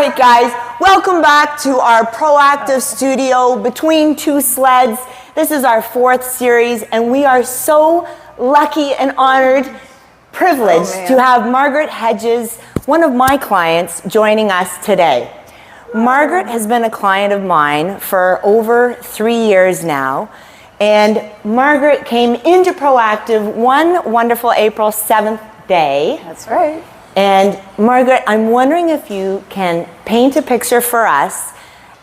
right, guys, welcome back to our proactive studio, Between Two Sleds. This is our 4th series, and we are so lucky and honored, privileged to have Margaret Hedges, one of my clients, joining us today. Margaret has been a client of mine for over 3 years now, and Margaret came into Proactive one wonderful April 7th day. That's right. And Margaret, I'm wondering if you can paint a picture for us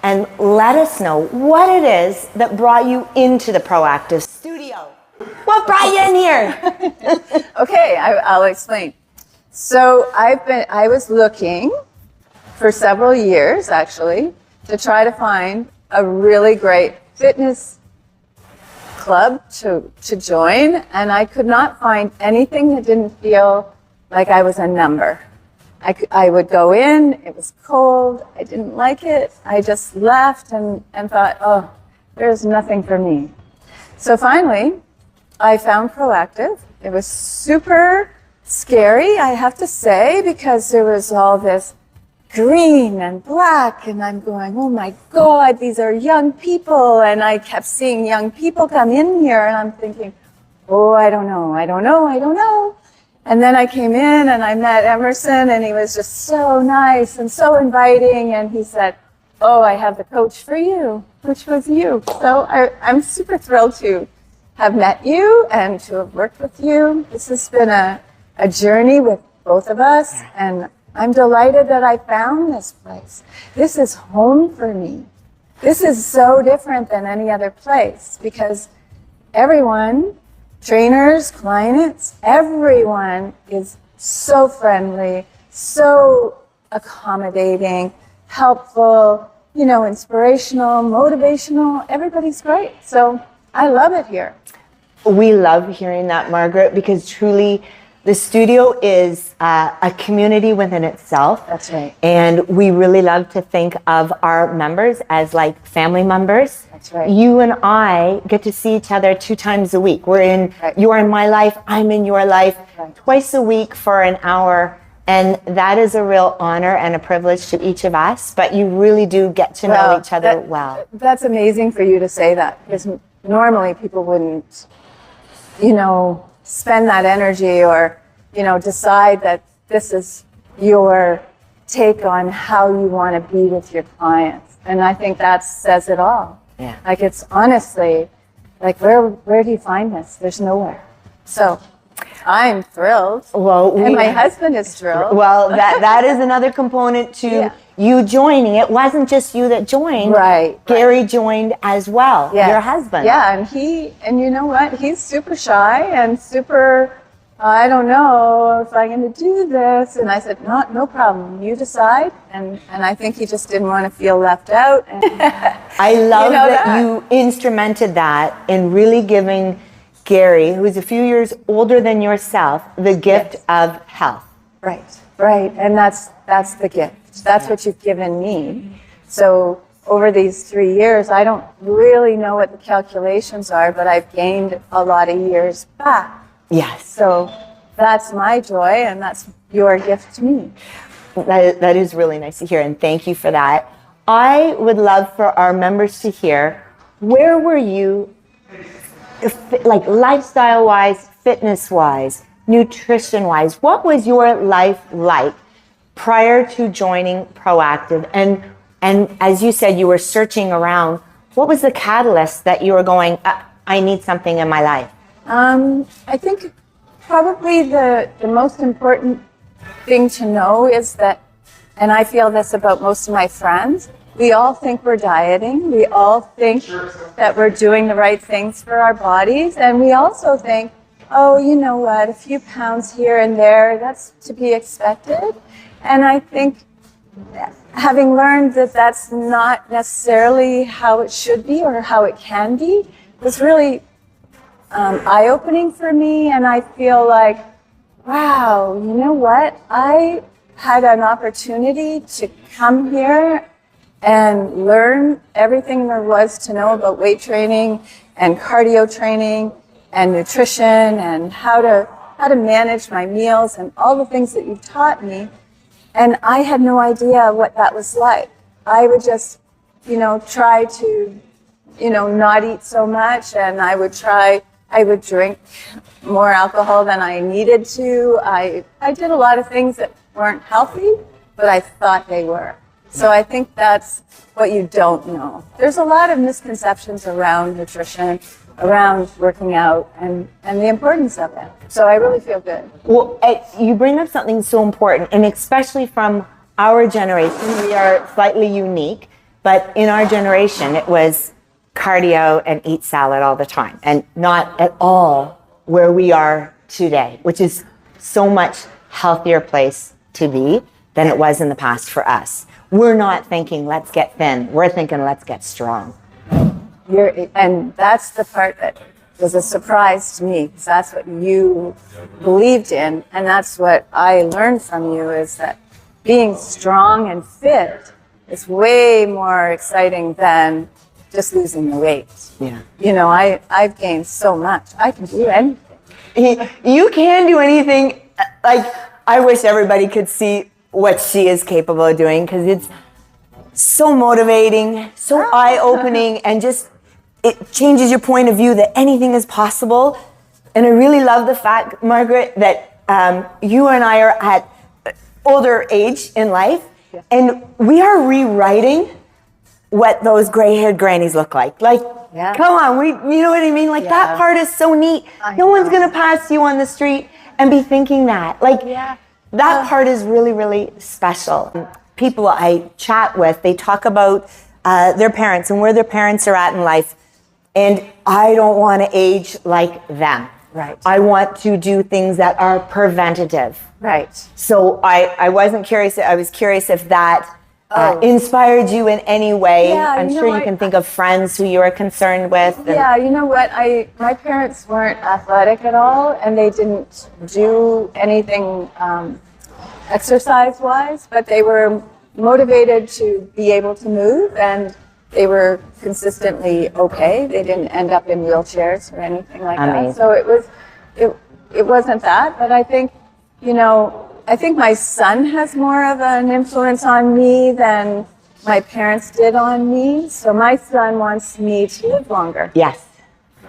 and let us know what it is that brought you into the Proactive studio. What brought you in here? Okay, I'll explain. So I was looking for several years, actually, to try to find a really great fitness club to join, and I could not find anything that didn't feel like I was a number. I would go in, it was cold, I didn't like it, I just left and thought, oh, there's nothing for me. So finally, I found Proactive. It was super scary, I have to say, because there was all this green and black, and I'm going, oh my God, these are young people, and I kept seeing young people come in here, and I'm thinking, oh, I don't know. And then I came in and I met Emerson, and he was just so nice and so inviting, and he said, oh, I have the coach for you, which was you. So I'm super thrilled to have met you and to have worked with you. This has been a journey with both of us, and I'm delighted that I found this place. This is home for me. This is so different than any other place because everyone, trainers, clients, everyone is so friendly, so accommodating, helpful, inspirational, motivational. Everybody's great. So I love it here. We love hearing that, Margaret, because truly the studio is a community within itself. That's right. And we really love to think of our members as like family members. That's right. You and I get to see each other 2 times a week. You're in my life, I'm in your life, twice a week for an hour. And that is a real honor and a privilege to each of us. But you really do get to know each other well. That's amazing for you to say that, because normally people wouldn't, spend that energy or, decide that this is your take on how you want to be with your clients. And I think that says it all. Yeah. Like, it's honestly, like, where do you find this? There's nowhere. So I'm thrilled. Well, and my husband is thrilled. Well, that is another component to you joining. It wasn't just you that joined. Right. Gary joined as well, your husband. Yeah, and you know what? He's super shy and super, I don't know if I'm going to do this. And I said, no problem. You decide. And I think he just didn't want to feel left out. And I love that you instrumented that in really giving Gary, who's a few years older than yourself, the gift of health. Right. And that's the gift. That's what you've given me. So over these 3 years, I don't really know what the calculations are, but I've gained a lot of years back. Yes. So that's my joy, and that's your gift to me. That is really nice to hear, and thank you for that. I would love for our members to hear, where were you, like lifestyle-wise, fitness-wise, nutrition-wise? What was your life like prior to joining Proactive? And as you said, you were searching around. What was the catalyst that you were going, I need something in my life? I think probably the most important thing to know is that, and I feel this about most of my friends, we all think we're dieting. We all think that we're doing the right things for our bodies. And we also think, oh, you know what, a few pounds here and there, that's to be expected. And I think having learned that that's not necessarily how it should be or how it can be was really eye-opening for me. And I feel like, wow, you know what? I had an opportunity to come here and learn everything there was to know about weight training and cardio training and nutrition and how to manage my meals and all the things that you've taught me. And I had no idea what that was like. I would just, try to, not eat so much, and I would drink more alcohol than I needed to. I did a lot of things that weren't healthy, but I thought they were. So I think that's what you don't know. There's a lot of misconceptions around nutrition, around working out, and the importance of it. So I really feel good. Well, you bring up something so important, and especially from our generation, we are slightly unique, but in our generation, it was cardio and eat salad all the time, and not at all where we are today, which is so much healthier place to be than it was in the past for us. We're not thinking, let's get thin. We're thinking, let's get strong. And that's the part that was a surprise to me, because that's what you believed in, and that's what I learned from you, is that being strong and fit is way more exciting than just losing the weight. Yeah. I've gained so much. I can do anything. You can do anything. Like, I wish everybody could see what she is capable of doing, because it's so motivating, so eye-opening, and just it changes your point of view that anything is possible. And I really love the fact, Margaret, that you and I are at older age in life, and we are rewriting what those gray-haired grannies look like. Like, come on, you know what I mean? Like, that part is so neat. No one's going to pass you on the street and be thinking that. Like, that part is really, really special. People I chat with, they talk about their parents and where their parents are at in life. And I don't want to age like them. Right. I want to do things that are preventative. Right. So I wasn't curious. I was curious if that inspired you in any way. Yeah, I'm sure you can think of friends who you are concerned with. Yeah, you know what? My parents weren't athletic at all, and they didn't do anything exercise-wise, but they were motivated to be able to move, and they were consistently okay. They didn't end up in wheelchairs or anything like that. So it wasn't that, but I think, I think my son has more of an influence on me than my parents did on me. So my son wants me to live longer. Yes.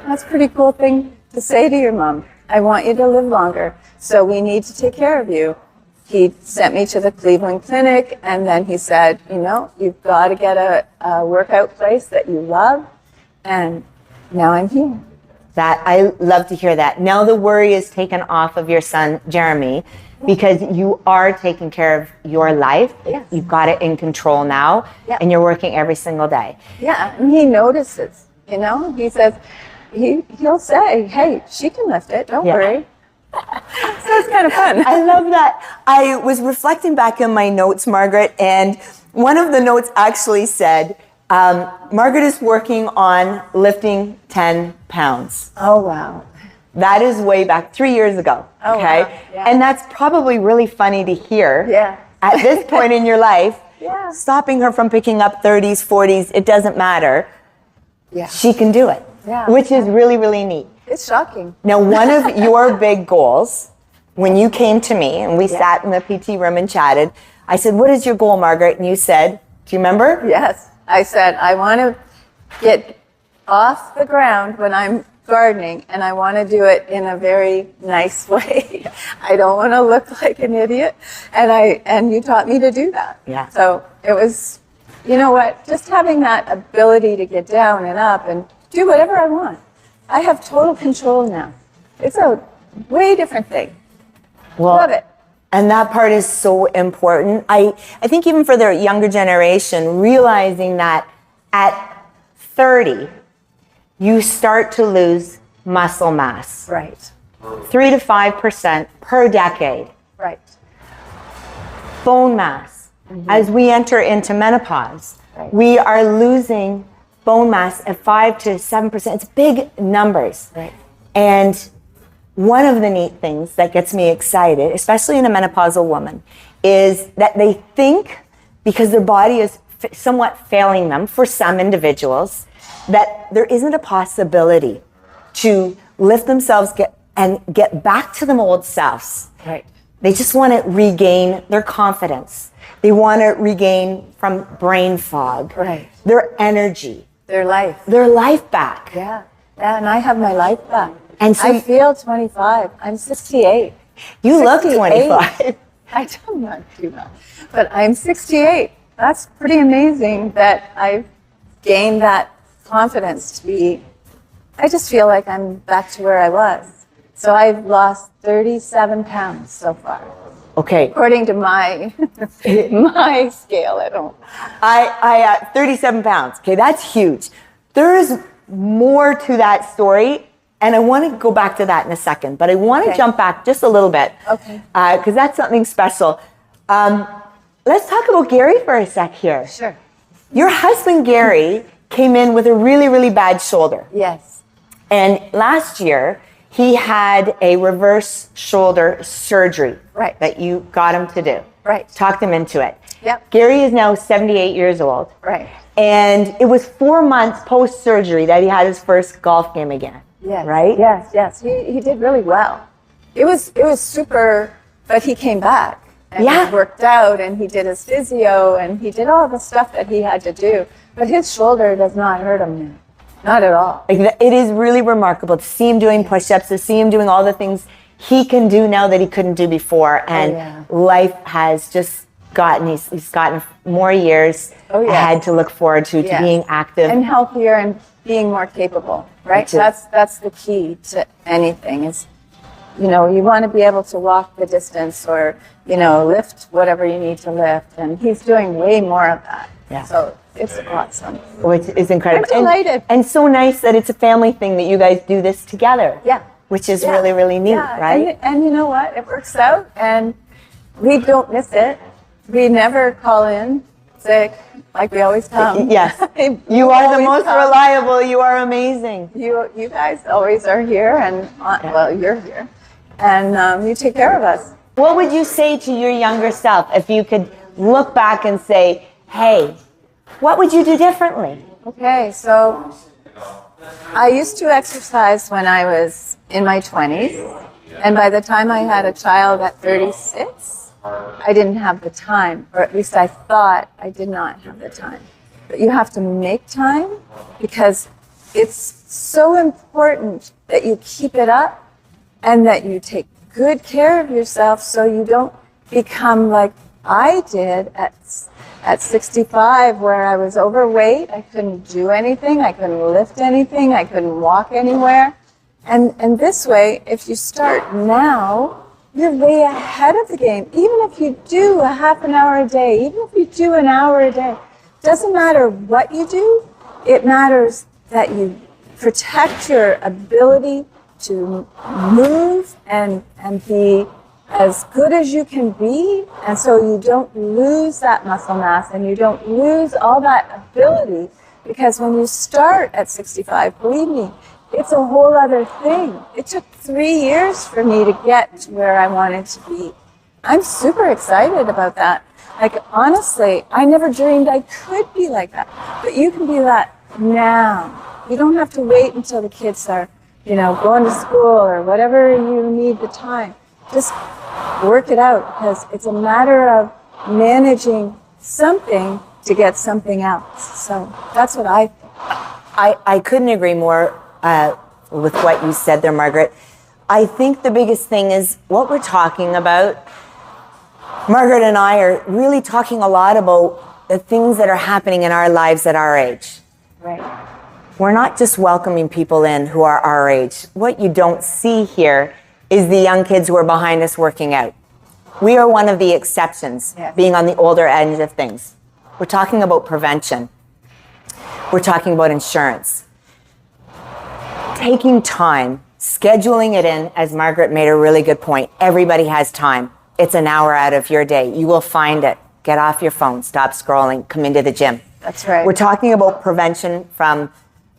That's a pretty cool thing to say to your mom. I want you to live longer, so we need to take care of you. He sent me to the Cleveland Clinic, and then he said, you've got to get a workout place that you love, and now I'm here. That I love to hear that. Now the worry is taken off of your son, Jeremy, because you are taking care of your life. Yes. You've got it in control now, and you're working every single day. Yeah, and he notices, he says, he'll say, hey, she can lift it, don't worry. So it's kind of fun. I love that. I was reflecting back in my notes, Margaret, and one of the notes actually said, Margaret is working on lifting 10 pounds. Oh, wow. That is way back 3 years ago. Oh, okay. Wow. Yeah. And that's probably really funny to hear at this point in your life, stopping her from picking up 30s, 40s, it doesn't matter. Yeah. She can do it, which is really, really neat. It's shocking. Now, one of your big goals, when you came to me and we sat in the PT room and chatted, I said, what is your goal, Margaret? And you said, do you remember? Yes. I said, I want to get off the ground when I'm gardening, and I want to do it in a very nice way. I don't want to look like an idiot. And you taught me to do that. Yeah. So it was, just having that ability to get down and up and do whatever I want. I have total control now. It's a way different thing. Well, love it. And that part is so important. I think even for the younger generation, realizing that at 30, you start to lose muscle mass. Right. 3 to 5% per decade. Right. Bone mass. As we enter into menopause, we are losing bone mass at 5 to 7%. It's big numbers. Right. And one of the neat things that gets me excited, especially in a menopausal woman, is that they think, because their body is somewhat failing them for some individuals, that there isn't a possibility to lift themselves and get back to them old selves. Right. They just want to regain their confidence. They want to regain from brain fog, Right. their energy, Their life. their life back. Yeah. Yeah, and I have my life back. And so I feel 25. I'm 68. you look 68. 25. I don't not do that. But I'm 68. That's pretty amazing that I've gained that confidence to be, I just feel like I'm back to where I was. So I've lost 37 pounds so far, Okay. according to my my scale at home. I 37 pounds. Okay, that's huge. There is more to that story, and I want to go back to that in a second, but I want to Okay. jump back just a little bit. Okay. Because that's something special. Let's talk about Gary for a sec here. Sure. Your husband, Gary, came in with a really, really bad shoulder. Yes. And last year, he had a reverse shoulder surgery Right. that you got him to do. Right. Talked him into it. Yep. Gary is now 78 years old. Right. And it was 4 months post-surgery that he had his first golf game again. Yes. Right? Yes, yes. He did really well. It was super, but he came back. And Yeah. he worked out and he did his physio and he did all the stuff that he had to do. But his shoulder does not hurt him now. Not at all. Like, it is really remarkable to see him doing push-ups, to see him doing all the things he can do now that he couldn't do before. And yeah. life has just gotten, he's gotten more years Oh, yeah. ahead to look forward to Yes. being active. And healthier and being more capable, right? Which is- That's the key to anything is, you know, you want to be able to walk the distance or, you know, lift whatever you need to lift. And he's doing way more of that. Yeah. So it's awesome. Which is incredible. I'm delighted. And so nice that it's a family thing that you guys do this together. Yeah. Which is Yeah. really, really neat, Yeah. right? And you know what? It works out and we don't miss it. We never call in sick like we always come. Yes. You are the always most come. reliable. You are amazing. You guys always are here and, well, you're here. And you take care of us. What would you say to your younger self if you could look back and say, hey, what would you do differently? Okay, so I used to exercise when I was in my 20s. And by the time I had a child at 36, I didn't have the time, or at least I thought I did not have the time. But you have to make time because it's so important that you keep it up and that you take good care of yourself so you don't become like I did at 65 where I was overweight. I couldn't do anything. I couldn't lift anything. I couldn't walk anywhere. And this way, if you start now, you're way ahead of the game. Even if you do a half an hour a day, even if you do an hour a day, doesn't matter what you do. It matters that you protect your ability to move and be as good as you can be, and so you don't lose that muscle mass and you don't lose all that ability, because when you start at 65, believe me, it's a whole other thing. It took 3 years for me to get to where I wanted to be. I'm super excited about that. Like, honestly, I never dreamed I could be like that, but you can be that now. You don't have to wait until the kids are, you know, going to school or whatever you need the time. Just work it out, because it's a matter of managing something to get something else. So that's what I think. I couldn't agree more with what you said there, Margaret. I think the biggest thing is what we're talking about. Margaret and I are really talking a lot about the things that are happening in our lives at our age. Right. We're not just welcoming people in who are our age. What you don't see here is the young kids who are behind us working out. We are one of the exceptions, Yes. being on the older end of things. We're talking about prevention. We're talking about insurance. Taking time, scheduling it in, as Margaret made a really good point. Everybody has time. It's an hour out of your day. You will find it. Get off your phone, stop scrolling, come into the gym. That's right. We're talking about prevention from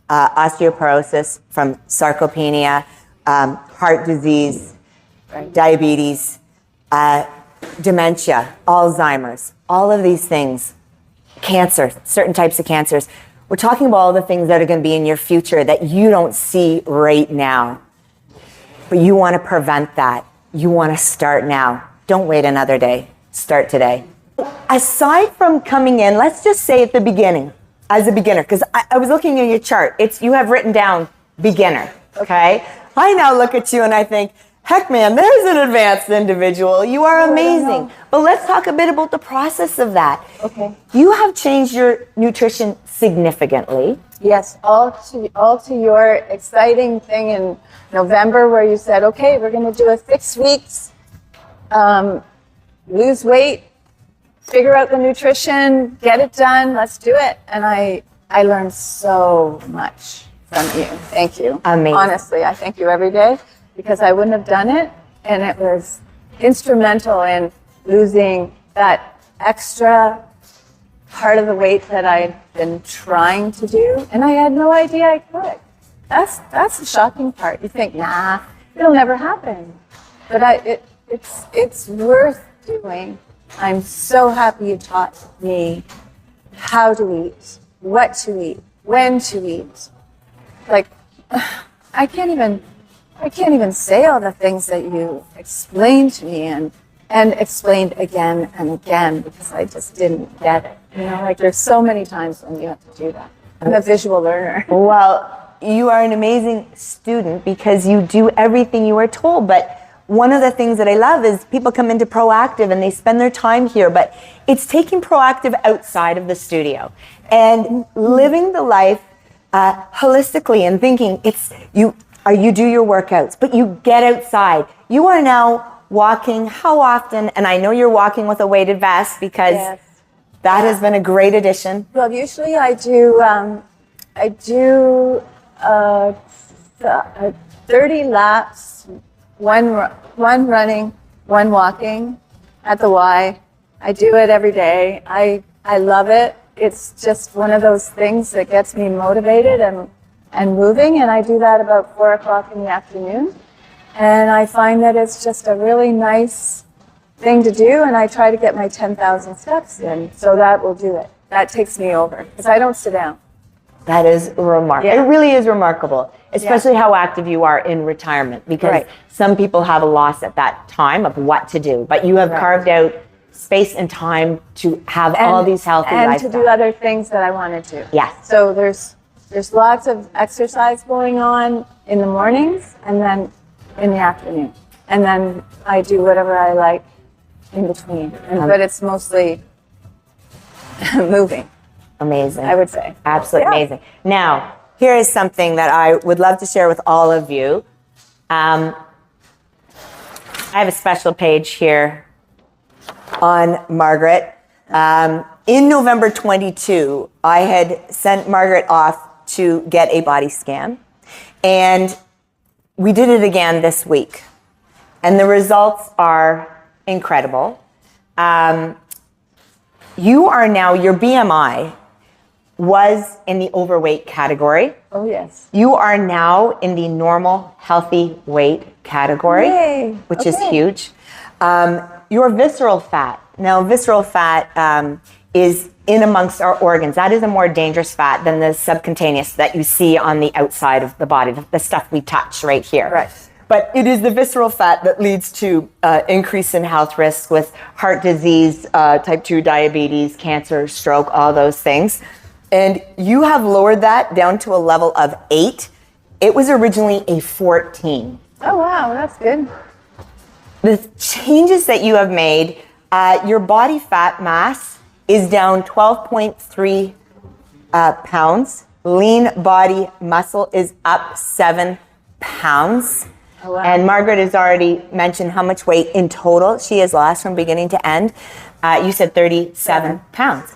osteoporosis, from sarcopenia, heart disease, Right. diabetes, dementia, Alzheimer's, all of these things, cancer, certain types of cancers. We're talking about all the things that are going to be in your future that you don't see right now. But you want to prevent that. You want to start now. don't wait another day. Start today. Aside from coming in, let's just say at the beginning, as a beginner, because I was looking at your chart. You have written down beginner, okay? I now look at you and I think, heck man, there's an advanced individual. You are amazing. But let's talk a bit about the process of that. Okay. You have changed your nutrition significantly. Yes, all to your exciting thing in November where you said, okay, we're going to do a 6 weeks, lose weight, figure out the nutrition, get it done, let's do it. And I learned so much from you. Thank you. Amazing. Honestly, I thank you every day because I wouldn't have done it. And it was instrumental in losing that extra part of the weight that I'd been trying to do. And I had no idea I could. That's the shocking part. You think, nah, it'll never happen. But it's worth doing. I'm so happy you taught me how to eat, what to eat, when to eat. Like, I can't even say all the things that you explained to me and explained again and again because I just didn't get it. You know, like there's so many times when you have to do that. I'm a visual learner. Well, you are an amazing student because you do everything you are told. But one of the things that I love is people come into Proactive and they spend their time here, but it's taking Proactive outside of the studio and living the life holistically and thinking you do your workouts, but you get outside. You are now walking. How often? And I know you're walking with a weighted vest because Yes. that has been a great addition. Well, usually I do 30 laps, one running, one walking at the Y. I do it every day. I love it. It's just one of those things that gets me motivated and moving, and I do that about 4 o'clock in the afternoon. And I find that it's just a really nice thing to do, and I try to get my 10,000 steps in, so that will do it. That takes me over, because I don't sit down. That is remarkable. Yeah. It really is remarkable, especially how active you are in retirement, because Right. some people have a loss at that time of what to do, but you have Right. carved out space and time to have all these healthy and lifestyles. to do other things that I want to do. Yes. So there's lots of exercise going on in the mornings and then in the afternoon. And then I do whatever I like in between. But it's mostly moving, Amazing. I would say. Absolutely Yeah. amazing. Now, here is something that I would love to share with all of you. I have a special page here on Margaret. In November 22, I had sent Margaret off to get a body scan, and we did it again this week, and the results are incredible. You are now, your BMI was in the overweight category. Oh, yes. You are now in the normal, healthy weight category, Yay. which is Okay. huge. Your visceral fat. Now, visceral fat is in amongst our organs. That is a more dangerous fat than the subcutaneous that you see on the outside of the body, the stuff we touch right here. Right. But it is the visceral fat that leads to increase in health risks with heart disease, type 2 diabetes, cancer, stroke, all those things. And you have lowered that down to a level of 8. It was originally a 14. Oh, wow, that's good. The changes that you have made, your body fat mass is down 12.3 pounds. Lean body muscle is up 7 pounds. Oh, wow. And Margaret has already mentioned how much weight in total she has lost from beginning to end. You said 37 pounds.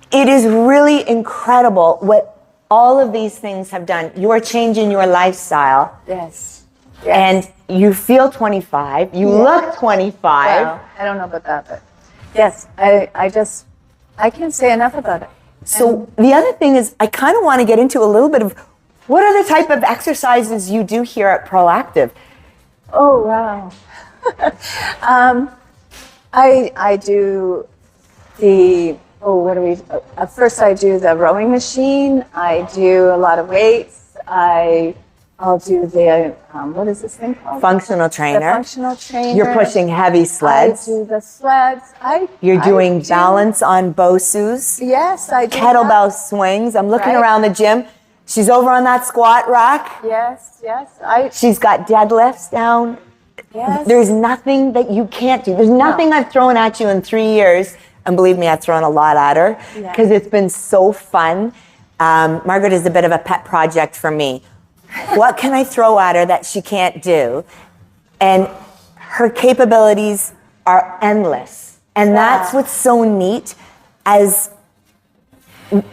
It is really incredible what all of these things have done. You are changing your lifestyle. Yes. And you feel 25. You look 25. Wow. I don't know about that, but yes, I can't say enough about it. So the other thing is, I kind of want to get into a little bit of what are the type of exercises you do here at Proactive? Oh, wow. I do first I do the rowing machine. I do a lot of weights. I I'll do the, what is this thing called? Functional The trainer. functional trainer. You're pushing heavy sleds. I do the sleds. You're doing balance on BOSUs. Yes, I do. Kettlebell swings. I'm looking Right. around the gym. She's over on that squat rack. Yes. She's got deadlifts down. Yes. There's nothing that you can't do. There's nothing I've thrown at you in 3 years. And believe me, I've thrown a lot at her because it's been so fun. Margaret is a bit of a pet project for me. What can I throw at her that she can't do? And her capabilities are endless. And that's what's so neat as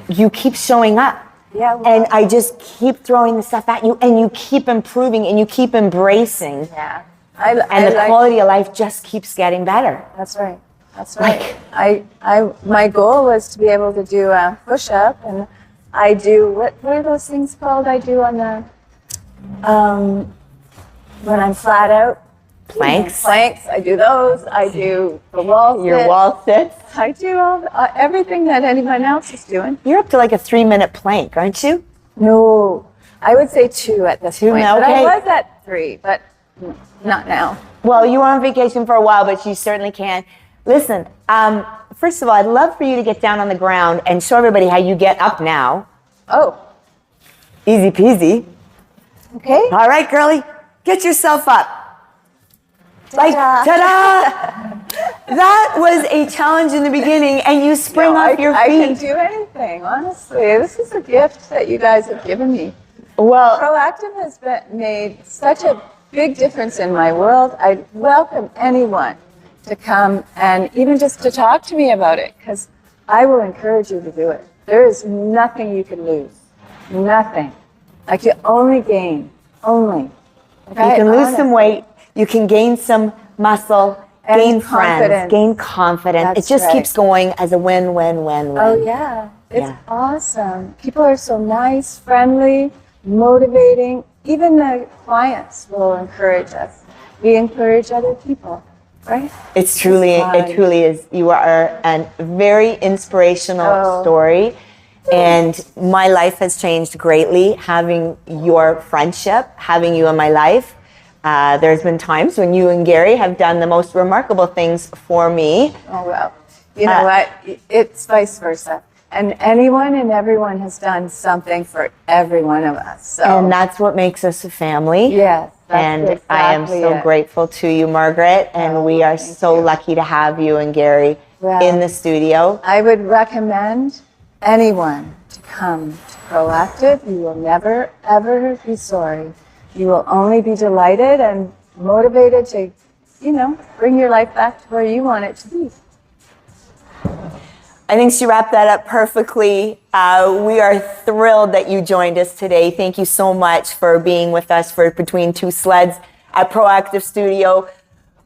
you keep showing up. Yeah, well, and I just keep throwing the stuff at you and you keep improving and you keep embracing. Yeah. And the quality of life just keeps getting better. That's right. That's right. My goal was to be able to do a push-up, and I do, what are those things called I do on the, when I'm flat out? Planks. I do those. I do the wall sit. Your wall sits. I do everything that anyone else is doing. You're up to like a 3-minute plank, aren't you? No, I would say 2 at this point. Now, But I okay. was at 3, but not now. Well, you were on vacation for a while, but you certainly can. Listen, first of all, I'd love for you to get down on the ground and show everybody how you get up now. Oh, Easy peasy. okay. All right, girlie, get yourself up. Like, ta-da! That was a challenge in the beginning, and you spring off your feet. I can do anything, honestly. This is a gift that you guys have given me. Well, Proactive has made such a big difference in my world. I welcome anyone to come and even just to talk to me about it, because I will encourage you to do it. There is nothing you can lose. Nothing. Like, you only gain. Only. Okay? you can lose some weight, you can gain some muscle, And gain friends, confidence. gain confidence. That's it just right. keeps going as a win, win, win, win. Oh, yeah. It's Yeah. awesome. People are so nice, friendly, motivating. Even the clients will encourage us. We encourage other people, right? It truly is. You are a very inspirational story. And my life has changed greatly having your friendship, having you in my life. There's been times when you and Gary have done the most remarkable things for me. Oh, well. You know what? It's vice versa. And anyone and everyone has done something for every one of us. So. And that's what makes us a family. Yes. That's And I am exactly so it. grateful to you, Margaret. And we are thank so you. lucky to have you and Gary Well, in the studio. I would recommend anyone to come to Proactive. You will never, ever be sorry. You will only be delighted and motivated to, bring your life back to where you want it to be. I think she wrapped that up perfectly. We are thrilled that you joined us today. Thank you so much for being with us for Between Two Sleds at Proactive Studio.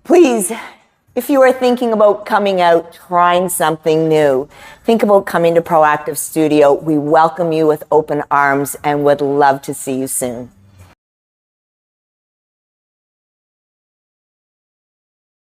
Please, if you are thinking about coming out, trying something new, think about coming to Proactive Studio. We welcome you with open arms and would love to see you soon.